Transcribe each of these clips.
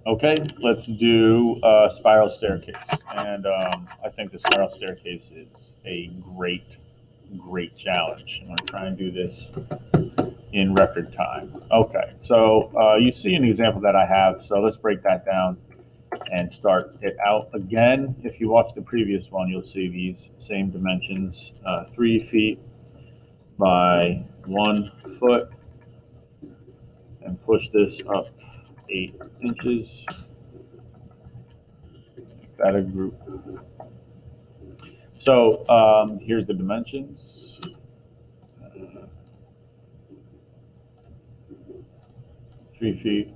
Okay, let's do spiral staircase. And I think the spiral staircase is a great challenge. I'm going to try and do this in record time. Okay, so you see an example that I have. So let's break that down and start it out again. If you watch the previous one, you'll see these same dimensions, 3 feet by 1 foot, and push this up 8 inches. Make that a group. So here's the dimensions. 3 feet.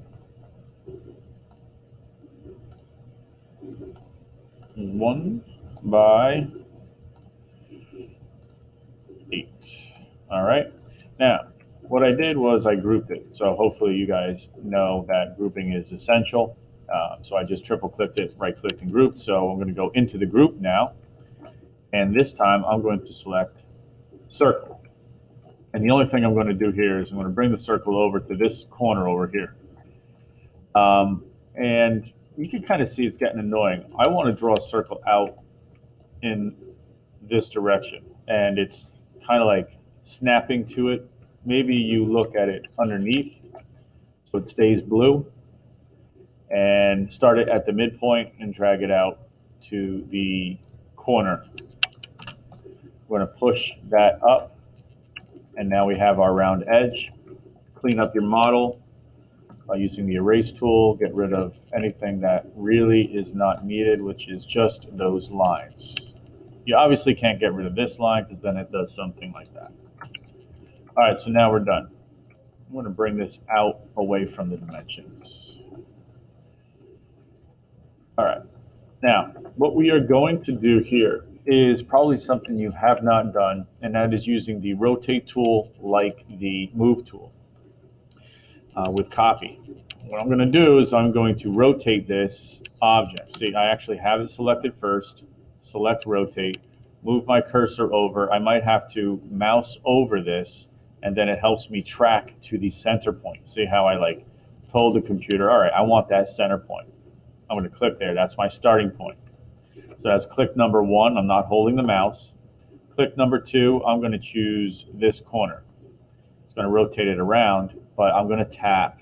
1 by 8. All right. Now, what I did was I grouped it. So hopefully you guys know that grouping is essential. So I just triple clicked it, right clicked and grouped. So I'm going to go into the group now. And this time I'm going to select circle. And the only thing I'm going to do here is I'm going to bring the circle over to this corner over here. And you can kind of see it's getting annoying. I want to draw a circle out in this direction. And it's kind of like snapping to it. Maybe you look at it underneath so it stays blue, and start it at the midpoint and drag it out to the corner. We're going to push that up, and now we have our round edge. Clean up your model by using the erase tool. Get rid of anything that really is not needed, which is just those lines. You obviously can't get rid of this line because then it does something like that. All right, so now we're done. I'm going to bring this out away from the dimensions. All right, now what we are going to do here is probably something you have not done, and that is using the rotate tool like the move tool with copy. What I'm going to do is I'm going to rotate this object. See, I actually have it selected first, select rotate, move my cursor over. I might have to mouse over this, and then it helps me track to the center point. See how I told the computer, all right, I want that center point. I'm going to click there. That's my starting point. So that's click number 1. I'm not holding the mouse. Click number 2, I'm going to choose this corner. It's going to rotate it around, but I'm going to tap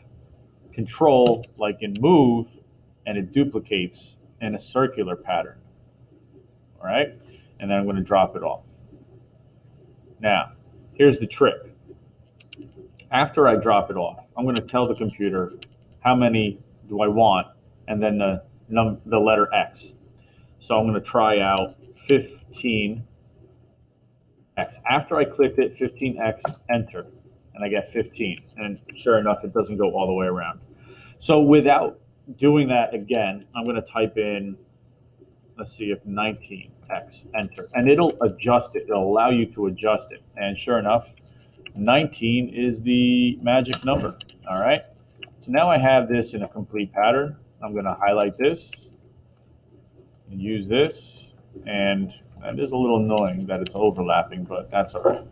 Control like in move, and it duplicates in a circular pattern. All right, and then I'm going to drop it off. Now, here's the trick. After I drop it off, I'm going to tell the computer how many do I want, and then the letter X. So I'm going to try out 15X. After I clicked it, 15X, enter, and I get 15. And sure enough, it doesn't go all the way around. So without doing that again, I'm going to type in, let's see if 19X, enter, and it'll adjust it. It'll allow you to adjust it. And sure enough, 19 is the magic number. All right. So now I have this in a complete pattern. I'm going to highlight this and use this. And that is a little annoying that it's overlapping, but that's all right.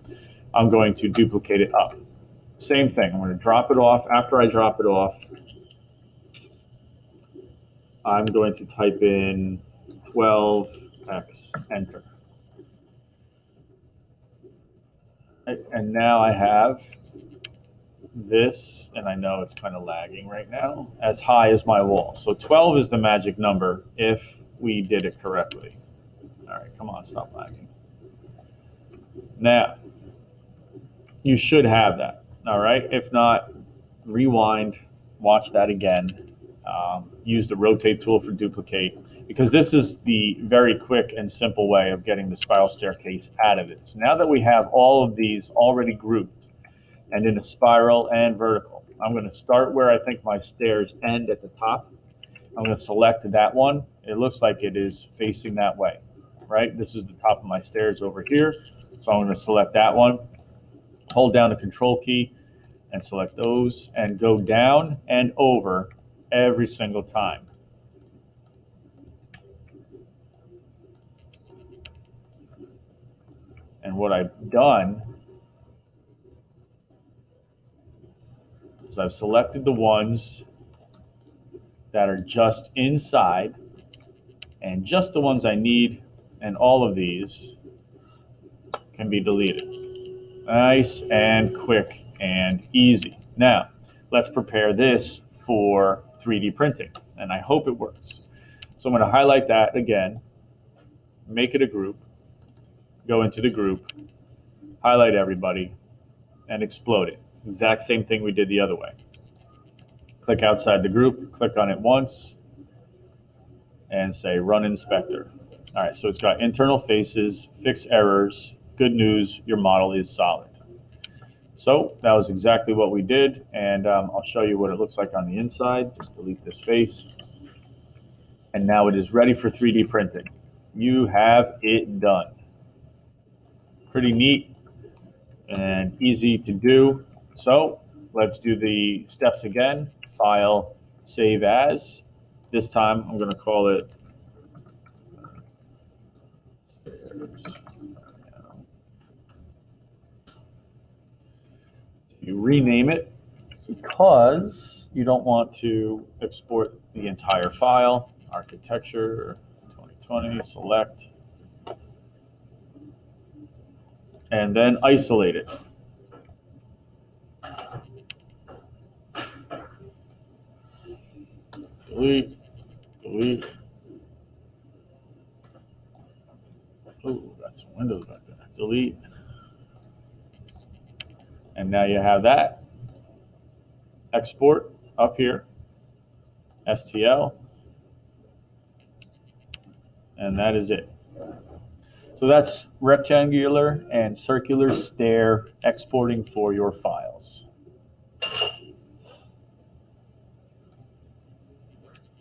I'm going to duplicate it up. Same thing. I'm going to drop it off. After I drop it off, I'm going to type in 12X, enter. And now I have this, and I know it's kind of lagging right now, as high as my wall. So 12 is the magic number if we did it correctly. All right, come on, stop lagging. Now, you should have that, all right? If not, rewind, watch that again. Use the rotate tool for duplicate, because this is the very quick and simple way of getting the spiral staircase out of it. So now that we have all of these already grouped and in a spiral and vertical, I'm going to start where I think my stairs end at the top. I'm going to select that one. It looks like it is facing that way, right? This is the top of my stairs over here. So I'm going to select that one, hold down the control key and select those, and go down and over every single time. And what I've done is I've selected the ones that are just inside and just the ones I need, and all of these can be deleted. Nice and quick and easy. Now, let's prepare this for 3D printing, and I hope it works. So I'm going to highlight that again, make it a group, go into the group, highlight everybody, and explode it. Exact same thing we did the other way. Click outside the group, click on it once, and say Run Inspector. All right, so it's got internal faces, fix errors, good news, your model is solid. So that was exactly what we did, and I'll show you what it looks like on the inside. Just delete this face. And now it is ready for 3D printing. You have it done. Pretty neat and easy to do. So let's do the steps again. File, save as. This time I'm going to call it You rename it because you don't want to export the entire file. Architecture 2020, select, and then isolate it. Delete, delete. Oh, got some windows back there. Delete. And now you have that. Export up here, STL, and that is it. So that's rectangular and circular stair exporting for your files.